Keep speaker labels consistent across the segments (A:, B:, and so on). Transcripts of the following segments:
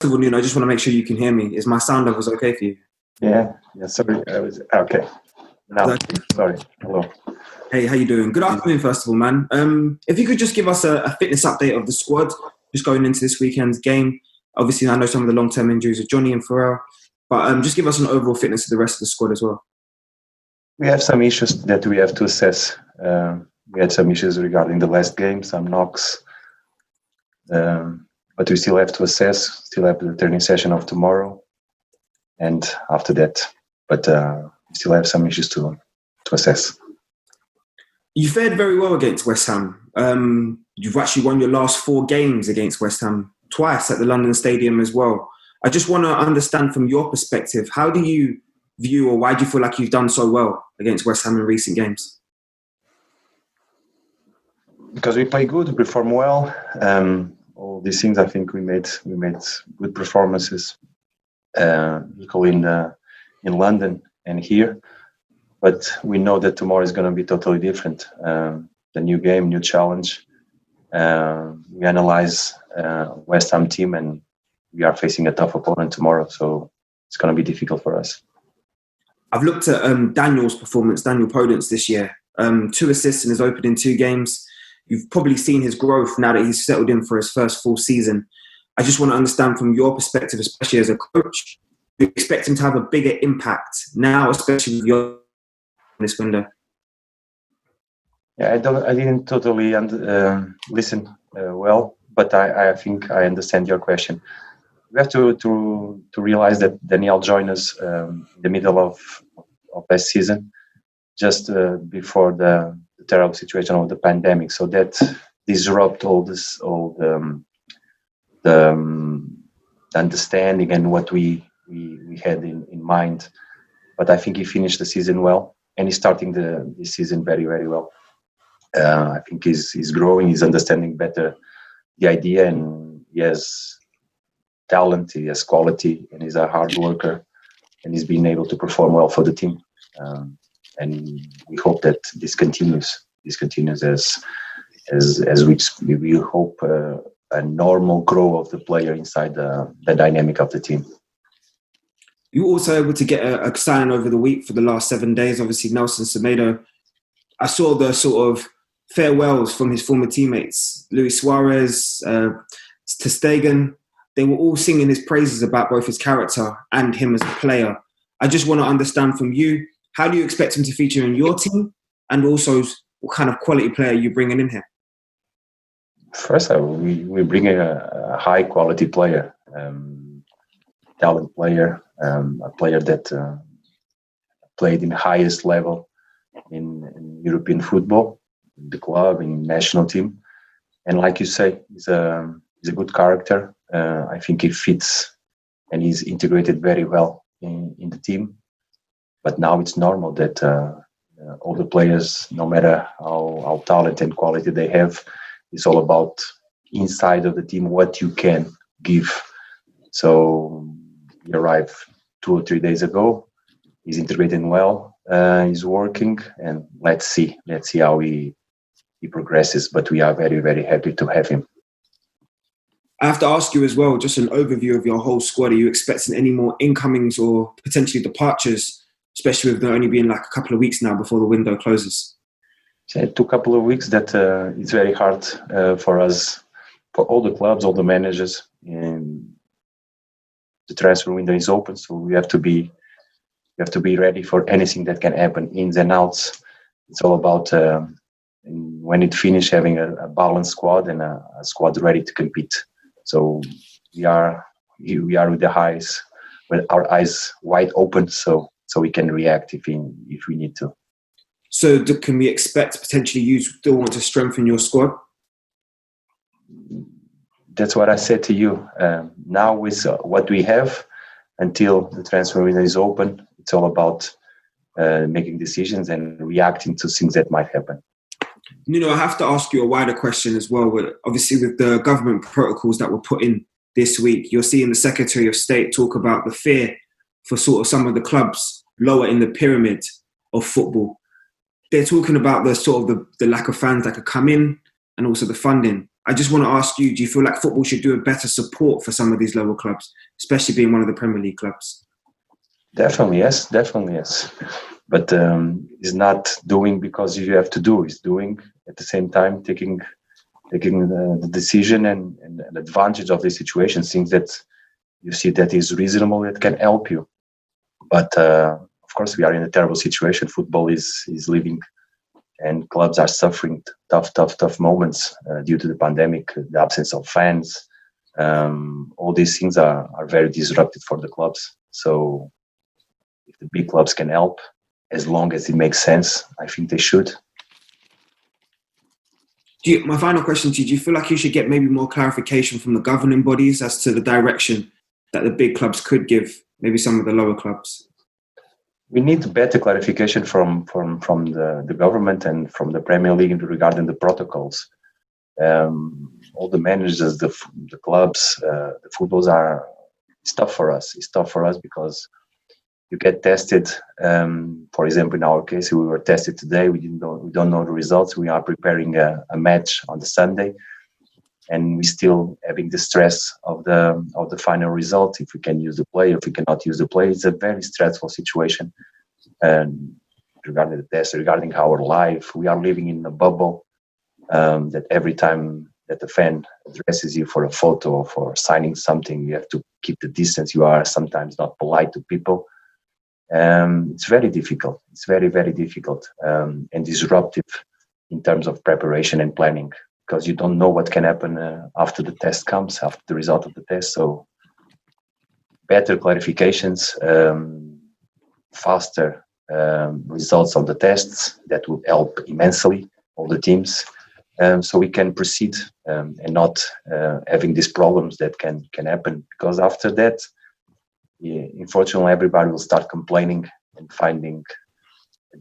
A: of all, Nuno, I just want to make sure you can hear me. Is my sound levels okay for you?
B: Yeah. Sorry, I was okay. Now, sorry. Hello.
A: Hey, how you doing? Good afternoon, first of all, man. If you could just give us a fitness update of the squad, just going into this weekend's game. Obviously, I know some of the long-term injuries of Johnny and Pharrell, but just give us an overall fitness of the rest of the squad as well.
B: We have some issues that we have to assess. We had some issues regarding the last game, some knocks, but we still have to assess. Still have the training session of tomorrow, and after that, but we still have some issues to assess.
A: You fared very well against West Ham. You've actually won your last 4 games against West Ham, twice at the London Stadium as well. I just want to understand from your perspective, how do you view, or why do you feel like you've done so well against West Ham in recent games?
B: Because we play good, we perform well. All these things, I think we made good performances, equally in London and here. But we know that tomorrow is going to be totally different. The new game, new challenge. We analyze West Ham team, and we are facing a tough opponent tomorrow, so it's going to be difficult for us.
A: I've looked at Daniel's performance, Daniel Podence this year. 2 assists in his opening 2 games. You've probably seen his growth now that he's settled in for his first full season. I just want to understand from your perspective, especially as a coach, you expect him to have a bigger impact now, especially with your this window.
B: Yeah, I didn't totally listen well, but I think I understand your question. We have to realize that Daniel joined us in the middle of last season, just before the terrible situation of the pandemic. So that disrupted all the understanding and what we had in mind. But I think he finished the season well, and he's starting this season very, very well. I think he's growing, he's understanding better the idea, and he has talent, he has quality, and he's a hard worker, and he's been able to perform well for the team. And we hope that this continues. This continues as we hope a normal growth of the player inside the dynamic of the team.
A: You were also able to get a sign over the week for the last 7 days. Obviously, Nelson Semedo. I saw the sort of farewells from his former teammates, Luis Suarez, Ter Stegen. They were all singing his praises about both his character and him as a player. I just want to understand from you, how do you expect him to feature in your team, and also what kind of quality player you're bringing in here?
B: First, we bring a high quality player, talent player, a player that played in the highest level in European football, in the club, in national team. And like you say, he's a good character. I think he fits and he's integrated very well in the team. But now it's normal that all the players, no matter how talented and quality they have, it's all about inside of the team what you can give. So he arrived 2 or 3 days ago. He's integrating well. He's working, and let's see how he progresses. But we are very, very happy to have him.
A: I have to ask you as well, just an overview of your whole squad. Are you expecting any more incomings or potentially departures, especially with there only being like a couple of weeks now before the window closes?
B: It took a couple of weeks. That it's very hard for us, for all the clubs, all the managers. And the transfer window is open, so we have to be ready for anything that can happen, ins and outs. It's all about when it finishes, having a balanced squad and a squad ready to compete. So we are with our eyes wide open, so we can react if we need to.
A: So can we expect potentially you still want to strengthen your squad?
B: That's what I said to you. Now with what we have, until the transfer window is open, it's all about making decisions and reacting to things that might happen.
A: Nuno, I have to ask you a wider question as well. Obviously, with the government protocols that were put in this week, you're seeing the Secretary of State talk about the fear for sort of some of the clubs lower in the pyramid of football. They're talking about the sort of the lack of fans that could come in, and also the funding. I just want to ask you, do you feel like football should do a better support for some of these lower clubs, especially being one of the Premier League clubs?
B: Definitely yes. But it's not doing because you have to do. It's doing at the same time, taking the decision and advantage of the situation, things that you see that is reasonable, that can help you. But of course, we are in a terrible situation. Football is living, and clubs are suffering tough moments due to the pandemic, the absence of fans. All these things are very disruptive for the clubs. So if the big clubs can help, as long as it makes sense, I think they should.
A: My final question to you, do you feel like you should get maybe more clarification from the governing bodies as to the direction that the big clubs could give maybe some of the lower clubs?
B: We need better clarification from the government and from the Premier League regarding the protocols. All the managers, the clubs, the footballs it's tough for us. It's tough for us because you get tested. For example, in our case, we were tested today. We don't know the results. We are preparing a match on the Sunday, and we still having the stress of the final result. If we can use the player, if we cannot use the player, it's a very stressful situation. And regarding the test, regarding our life, we are living in a bubble. That every time that the fan addresses you for a photo or for signing something, you have to keep the distance. You are sometimes not polite to people. It's very difficult. It's very, very difficult and disruptive in terms of preparation and planning, because you don't know what can happen after the test comes, after the result of the test. So better clarifications, faster results of the tests, that would help immensely all the teams. So we can proceed and not having these problems that can happen, because after that, unfortunately, everybody will start complaining and finding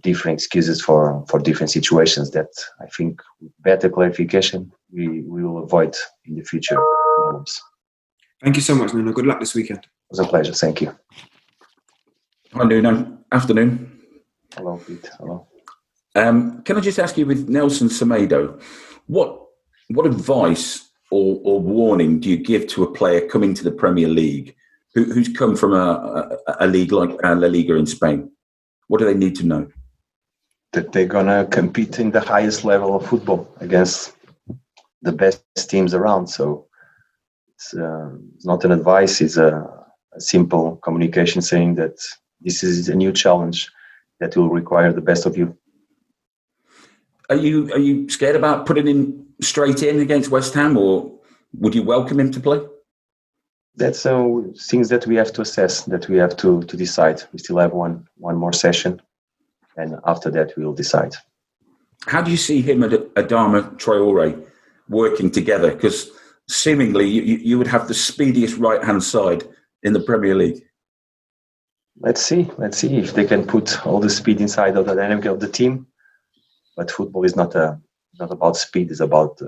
B: different excuses for different situations that I think with better clarification, we will avoid in the future problems.
A: Thank you so much, Nuno. Good luck this weekend.
B: It was a pleasure. Thank you.
C: Hi, Nuno. Afternoon.
B: Hello, Pete. Hello.
C: Can I just ask you, with Nelson Semedo, what advice or warning do you give to a player coming to the Premier League who's come from a league like La Liga in Spain? What do they need to know?
B: That they're going to compete in the highest level of football against the best teams around. So it's not an advice, it's a simple communication saying that this is a new challenge that will require the best of you.
C: Are you scared about putting him straight in against West Ham, or would you welcome him to play?
B: That's things that we have to assess, that we have to decide. We still have one more session, and after that we'll decide.
C: How do you see him and Adama Traore working together? Because seemingly you would have the speediest right-hand side in the Premier League.
B: Let's see if they can put all the speed inside of the dynamic of the team. But football is not about speed. It's about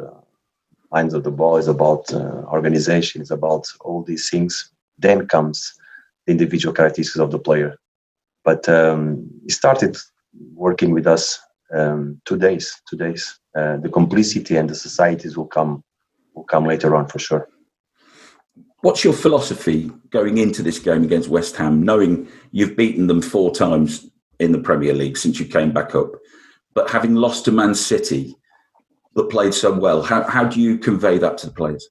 B: lines of the ball. It's about organization. It's about all these things. Then comes the individual characteristics of the player. But he started working with us 2 days. The complicity and the societies will come later on for sure.
C: What's your philosophy going into this game against West Ham, knowing you've beaten them 4 times in the Premier League since you came back up, but having lost to Man City but played so well? How do you convey that to the players?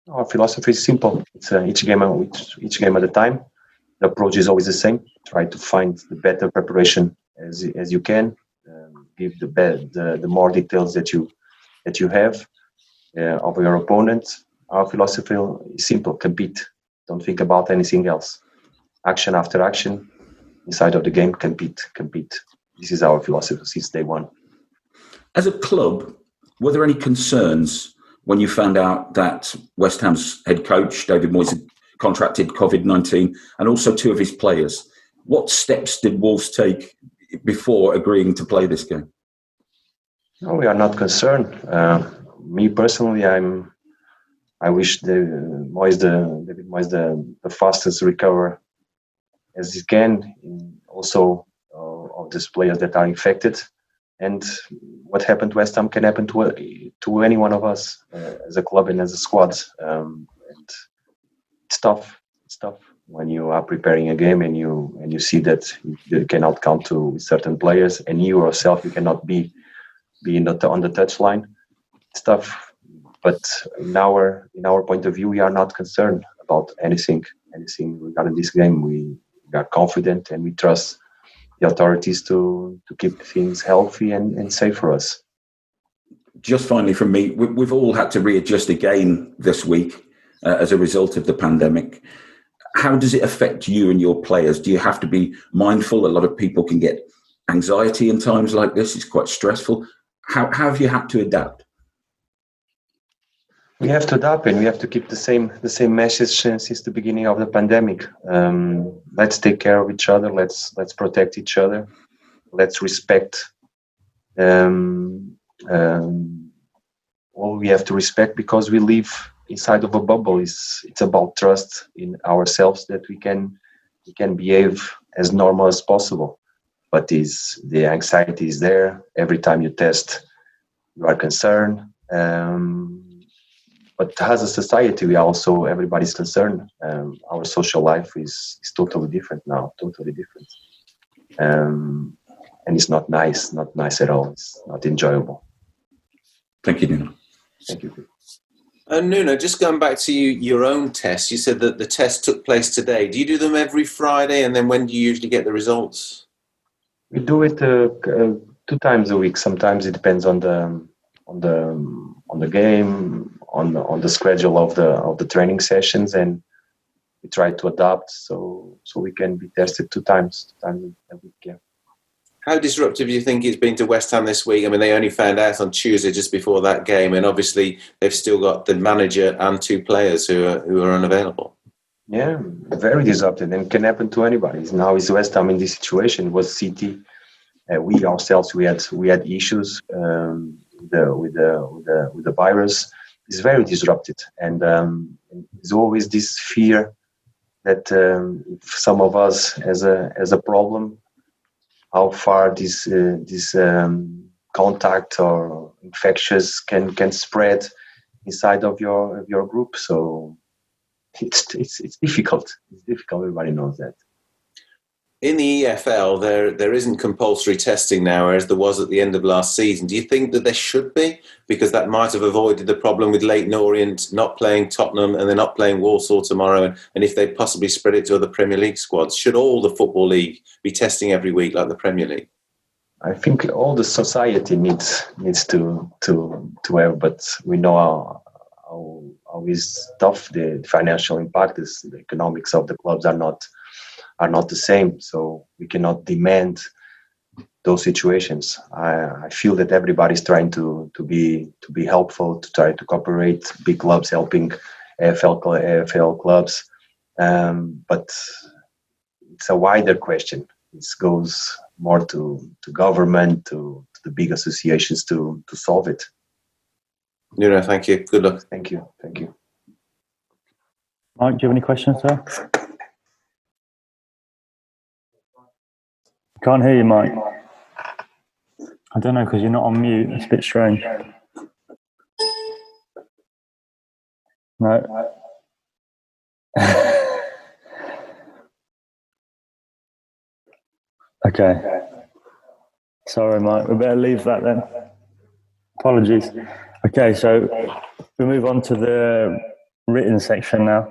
B: Our philosophy is simple. It's each game at a time. The approach is always the same. Try to find the better preparation as you can. Give the more details that you have of your opponent. Our philosophy is simple: compete. Don't think about anything else. Action after action, inside of the game, compete. This is our philosophy since day one.
C: As a club, were there any concerns when you found out that West Ham's head coach, David Moyes, had contracted COVID-19 and also 2 of his players? What steps did Wolves take before agreeing to play this game?
B: No, we are not concerned. Me personally, I wish David Moyes the fastest recover as he can. Also, of these players that are infected, And what happened to West Ham can happen to any one of us as a club and as a squad. And it's tough. It's tough when you are preparing a game and you see that you cannot count to certain players, and you yourself you cannot be on the touchline. It's tough. But in our point of view, we are not concerned about anything regarding this game. We are confident and we trust the authorities to keep things healthy and safe for us.
C: Just finally from me, we've all had to readjust again this week as a result of the pandemic. How does it affect you and your players? Do you have to be mindful? A lot of people can get anxiety in times like this. It's quite stressful. How have you had to adapt?
B: We have to adapt, and we have to keep the same message since the beginning of the pandemic. Let's take care of each other. Let's protect each other. Let's respect all we have to respect, because we live inside of a bubble. It's about trust in ourselves that we can behave as normal as possible. But the anxiety is there. Every time you test, you are concerned. But as a society, everybody's concerned. Our social life is totally different now, totally different. And it's not nice at all. It's not enjoyable.
C: Thank you, Nuno.
B: Thank you.
D: Nuno, just going back to your own test, you said that the test took place today. Do you do them every Friday, and then when do you usually get the results?
B: We do it 2 times a week. Sometimes it depends on the game, on the schedule of the training sessions, and we try to adapt so we can be tested 2 times a week. Yeah.
D: How disruptive do you think it's been to West Ham this week? I mean, they only found out on Tuesday just before that game, and obviously they've still got the manager and 2 players who are unavailable.
B: Yeah, very disruptive, and can happen to anybody. Now is West Ham in this situation? It was City. We ourselves we had issues with the virus. It's very disrupted, and there's always this fear that if some of us has a problem, how far this contact or infectious can spread inside of your group. So it's difficult. It's difficult. Everybody knows that.
D: In the EFL, there isn't compulsory testing now, whereas there was at the end of last season. Do you think that there should be? Because that might have avoided the problem with Leyton Orient not playing Tottenham and they're not playing Walsall tomorrow, and if they possibly spread it to other Premier League squads. Should all the Football League be testing every week like the Premier League?
B: I think all the society needs to have, but we know how is tough the financial impact is. The economics of the clubs are not the same, so we cannot demand those situations. I feel that everybody's trying to be helpful, to try to cooperate. Big clubs helping AFL clubs, but it's a wider question. It goes more to government, to the big associations to solve it.
D: Nuno, thank you. Good luck.
B: Thank you.
E: Mike, do you have any questions, sir? Can't hear you, Mike. I don't know, because you're not on mute. It's a bit strange. No. Okay. Sorry, Mike. We better leave that then. Apologies. Okay, so we move on to the written section now.